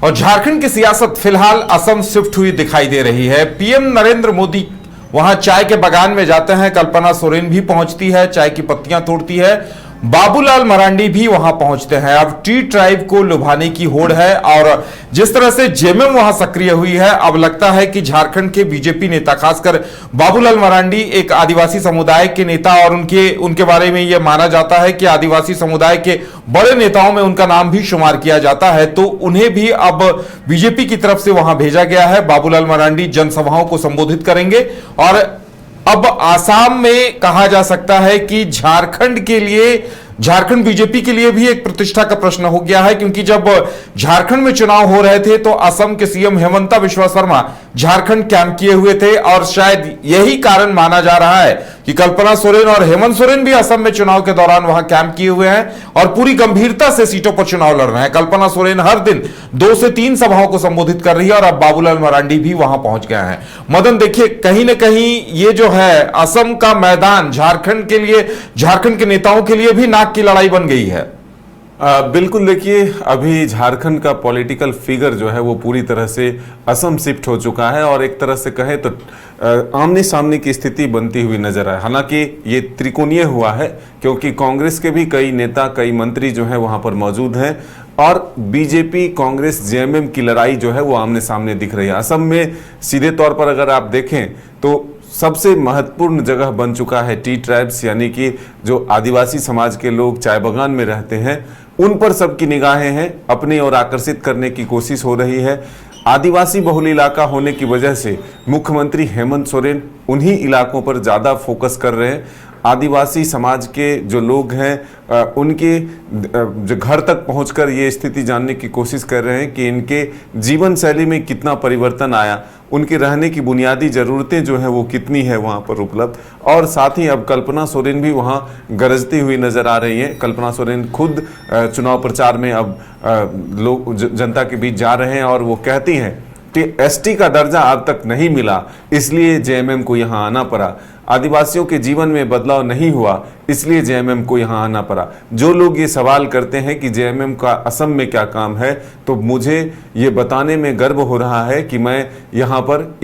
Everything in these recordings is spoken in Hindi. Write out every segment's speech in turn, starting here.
और झारखंड की सियासत फिलहाल असम शिफ्ट हुई दिखाई दे रही है। पीएम नरेंद्र मोदी वहां चाय के बागान में जाते हैं, कल्पना सोरेन भी पहुंचती है, चाय की पत्तियां तोड़ती है, बाबूलाल मरांडी भी वहां पहुंचते हैं। अब टी ट्राइब को लुभाने की होड़ है और जिस तरह से जेएमएम वहां सक्रिय हुई है, अब लगता है कि झारखंड के बीजेपी नेता, खासकर बाबूलाल मरांडी एक आदिवासी समुदाय के नेता और उनके बारे में यह माना जाता है कि आदिवासी समुदाय के बड़े नेताओं में उनका नाम भी शुमार किया जाता है, तो उन्हें भी अब बीजेपी की तरफ से वहां भेजा गया है। बाबूलाल मरांडी जनसभाओं को संबोधित करेंगे और अब आसाम में कहा जा सकता है कि झारखंड बीजेपी के लिए भी एक प्रतिष्ठा का प्रश्न हो गया है, क्योंकि जब झारखंड में चुनाव हो रहे थे तो असम के सीएम हेमंता बिस्वा शर्मा झारखंड कैंप किए हुए थे और शायद यही कारण माना जा रहा है कि कल्पना सोरेन और हेमंत सोरेन भी असम में चुनाव के दौरान वहां कैंप किए हुए हैं और पूरी गंभीरता से सीटों पर चुनाव लड़ रहे हैं। कल्पना सोरेन हर दिन 2 से 3 सभाओं को संबोधित कर रही है और अब बाबूलाल मरांडी भी वहां पहुंच गए हैं। मदन, देखिए कहीं ना कहीं ये जो है असम का मैदान झारखंड के लिए, झारखंड के नेताओं के लिए भी नाक की लड़ाई बन गई है। बिल्कुल, देखिए अभी झारखंड का पॉलिटिकल फिगर जो है वो पूरी तरह से असम शिफ्ट हो चुका है और एक तरह से कहें तो आमने सामने की स्थिति बनती हुई नजर आए। हालांकि ये त्रिकोणीय हुआ है क्योंकि कांग्रेस के भी कई नेता, कई मंत्री जो हैं वहां पर मौजूद हैं और बीजेपी कांग्रेस जेएमएम की लड़ाई जो है वो आमने सामने दिख रही है। असम में सीधे तौर पर अगर आप देखें तो सबसे महत्वपूर्ण जगह बन चुका है टी ट्राइब्स, यानी कि जो आदिवासी समाज के लोग चाय बागान में रहते हैं उन पर सबकी निगाहें हैं, अपनी ओर आकर्षित करने की कोशिश हो रही है। आदिवासी बहुल इलाका होने की वजह से मुख्यमंत्री हेमंत सोरेन उन्हीं इलाकों पर ज़्यादा फोकस कर रहे हैं। आदिवासी समाज के जो लोग हैं उनके जो घर तक पहुंचकर ये स्थिति जानने की कोशिश कर रहे हैं कि इनके जीवन शैली में कितना परिवर्तन आया, उनके रहने की बुनियादी ज़रूरतें जो हैं वो कितनी है वहाँ पर उपलब्ध। और साथ ही अब कल्पना सोरेन भी वहाँ गरजती हुई नज़र आ रही हैं। कल्पना सोरेन खुद चुनाव प्रचार में अब लोग जनता के बीच जा रहे हैं और वो कहती हैं कि एसटी का दर्जा अब तक नहीं मिला, इसलिए जेएमएम को यहाँ आना पड़ा। आदिवासियों के जीवन में बदलाव नहीं हुआ, इसलिए जेएमएम को यहाँ आना पड़ा। जो लोग ये सवाल करते हैं कि जेएमएम का असम में क्या काम है, तो मुझे ये बताने में गर्व हो रहा है कि मैं यहाँ पर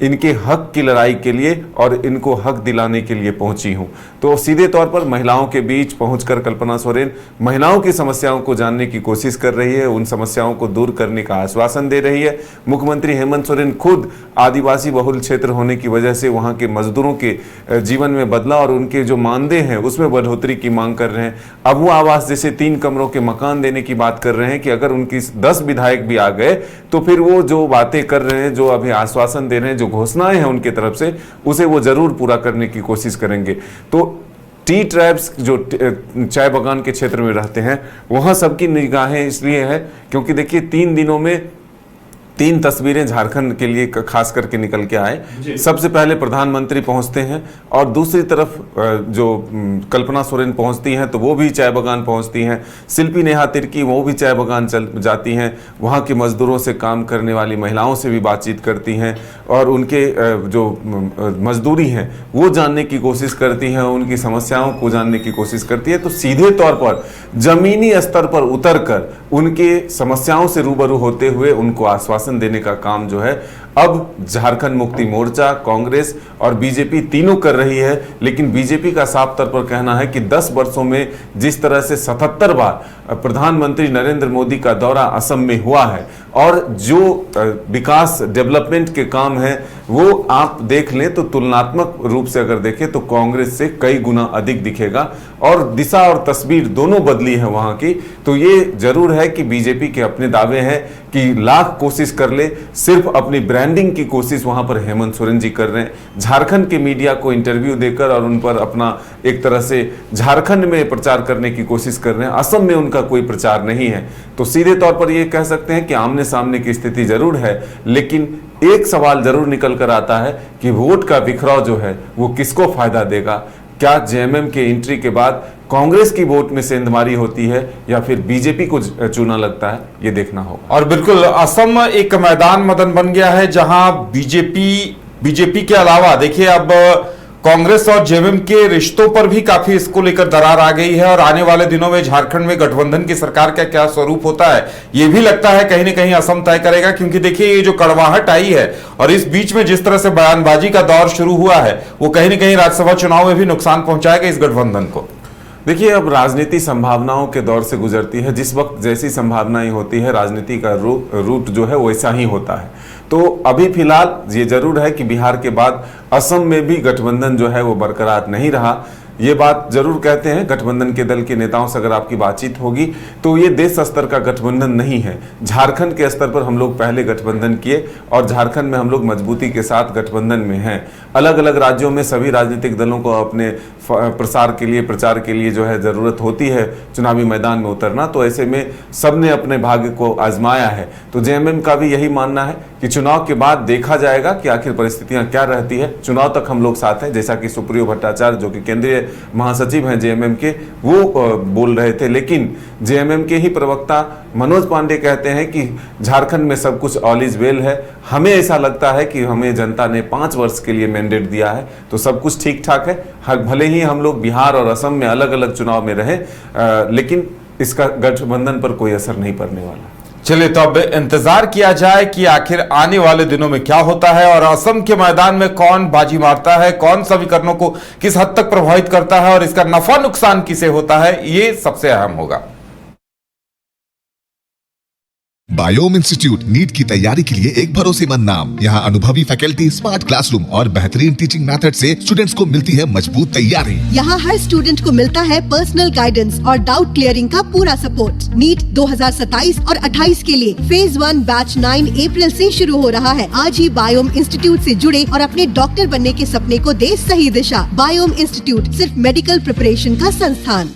इनके हक की लड़ाई के लिए और इनको हक दिलाने के लिए पहुंची हूं। तो सीधे तौर पर महिलाओं के बीच पहुंचकर कल्पना सोरेन महिलाओं की समस्याओं को जानने की कोशिश कर रही है, उन समस्याओं को दूर करने का आश्वासन दे रही है। मुख्यमंत्री हेमंत सोरेन खुद आदिवासी बहुल क्षेत्र होने की वजह से वहां के मजदूरों के जीवन में बदलाव और उनके जो मानदेय हैं उसमें बढ़ोतरी की मांग कर रहे हैं। अब वो आवास जैसे 3 कमरों के मकान देने की बात कर रहे हैं कि अगर उनकी 10 विधायक भी आ गए तो फिर वो जो बातें कर रहे हैं, जो अभी आश्वासन दे रहे हैं, जो घोषणाएं हैं उनके तरफ से, उसे वो जरूर पूरा करने की कोशिश करेंगे। तो टी ट्राइब्स जो चाय बागान के क्षेत्र में रहते हैं वहां सबकी निगाहें इसलिए है क्योंकि देखिए 3 दिनों में 3 तस्वीरें झारखंड के लिए खास करके निकल के आए। सबसे पहले प्रधानमंत्री पहुंचते हैं और दूसरी तरफ जो कल्पना सोरेन पहुंचती हैं तो वो भी चाय बागान पहुंचती हैं। शिल्पी नेहा तिर्की वो भी चाय बागान चल जाती हैं, वहां के मजदूरों से काम करने वाली महिलाओं से भी बातचीत करती हैं और उनके जो मजदूरी हैं वो जानने की कोशिश करती हैं, उनकी समस्याओं को जानने की कोशिश करती है। तो सीधे तौर पर जमीनी स्तर पर उतर कर उनके समस्याओं से रूबरू होते हुए उनको आश्वासन देने का काम जो है अब झारखंड मुक्ति मोर्चा, कांग्रेस और बीजेपी तीनों कर रही है। लेकिन बीजेपी का साफ तौर पर कहना है कि 10 वर्षों में जिस तरह से 77 बार प्रधानमंत्री नरेंद्र मोदी का दौरा असम में हुआ है और जो विकास डेवलपमेंट के काम है वो आप देख लें तो तुलनात्मक रूप से अगर देखें तो कांग्रेस से कई गुना अधिक दिखेगा और दिशा और तस्वीर दोनों बदली है वहां की। तो ये जरूर है कि बीजेपी के अपने दावे हैं कि लाख कोशिश कर ले, सिर्फ अपनी ब्रांडिंग की कोशिश वहां पर हेमंत सोरेन जी कर रहे हैं। झारखंड के मीडिया को इंटरव्यू देकर और उन पर अपना एक तरह से झारखंड में प्रचार करने की कोशिश कर रहे हैं, असम में उनका कोई प्रचार नहीं है। तो सीधे तौर पर यह कह सकते हैं कि आमने सामने की स्थिति जरूर है, लेकिन एक सवाल जरूर निकल कर आता है कि वोट का बिखराव जो है वो किसको फायदा देगा। क्या जेएमएम के एंट्री के बाद कांग्रेस की वोट में सेंधमारी होती है या फिर बीजेपी को चुना लगता है, ये देखना होगा। और बिल्कुल असम एक मैदान मदन बन गया है जहां बीजेपी के अलावा देखिए अब कांग्रेस और जेएमएम के रिश्तों पर भी काफी इसको लेकर दरार आ गई है और आने वाले दिनों में झारखंड में गठबंधन की सरकार का क्या स्वरूप होता है ये भी लगता है कहीं ना कहीं असम तय करेगा। क्योंकि देखिए ये जो कड़वाहट आई है और इस बीच में जिस तरह से बयानबाजी का दौर शुरू हुआ है वो कहीं ना कहीं राज्यसभा चुनाव में भी नुकसान पहुंचाएगा इस गठबंधन को। देखिए, अब राजनीति संभावनाओं के दौर से गुजरती है। जिस वक्त जैसी संभावनाएं होती है राजनीति का रूट जो है वैसा ही होता है। तो अभी फिलहाल ये जरूर है कि बिहार के बाद असम में भी गठबंधन जो है वो बरकरार नहीं रहा। ये बात जरूर कहते हैं गठबंधन के दल के नेताओं से अगर आपकी बातचीत होगी तो ये देश स्तर का गठबंधन नहीं है। झारखंड के स्तर पर हम लोग पहले गठबंधन किए और झारखंड में हम लोग मजबूती के साथ गठबंधन में हैं। अलग अलग राज्यों में सभी राजनीतिक दलों को अपने प्रचार के लिए जो है ज़रूरत होती है चुनावी मैदान में उतरना। तो ऐसे में सब ने अपने भाग्य को आजमाया है। तो जेएमएम का भी यही मानना है कि चुनाव के बाद देखा जाएगा कि आखिर परिस्थितियां क्या रहती है। चुनाव तक हम लोग साथ हैं, जैसा कि सुप्रियो भट्टाचार्य जो कि केंद्रीय महासचिव हैं जेएमएम के, वो बोल रहे थे। लेकिन जेएमएम के ही प्रवक्ता मनोज पांडे कहते हैं कि झारखंड में सब कुछ ऑल इज वेल है। हमें ऐसा लगता है कि हमें जनता ने 5 वर्ष के लिए मैंडेट दिया है तो सब कुछ ठीक ठाक है। भले ही हम लोग बिहार और असम में अलग अलग चुनाव में रहे लेकिन इसका गठबंधन पर कोई असर नहीं पड़ने वाला। चलिए तो अब इंतजार किया जाए कि आखिर आने वाले दिनों में क्या होता है और असम के मैदान में कौन बाजी मारता है, कौन समीकरणों को किस हद तक प्रभावित करता है और इसका नफा नुकसान किसे होता है, ये सबसे अहम होगा। बायोम इंस्टीट्यूट नीट की तैयारी के लिए एक भरोसेमंद नाम। यहाँ अनुभवी फैकल्टी, स्मार्ट क्लासरूम और बेहतरीन टीचिंग मेथड से स्टूडेंट्स को मिलती है मजबूत तैयारी। यहाँ हर स्टूडेंट को मिलता है पर्सनल गाइडेंस और डाउट क्लियरिंग का पूरा सपोर्ट। नीट 2027 और 28 के लिए फेज 1 बैच 9 अप्रैल से शुरू हो रहा है। आज ही बायोम इंस्टीट्यूट से जुड़े और अपने डॉक्टर बनने के सपने को दे सही दिशा। बायोम इंस्टीट्यूट सिर्फ मेडिकल प्रिपरेशन का संस्थान।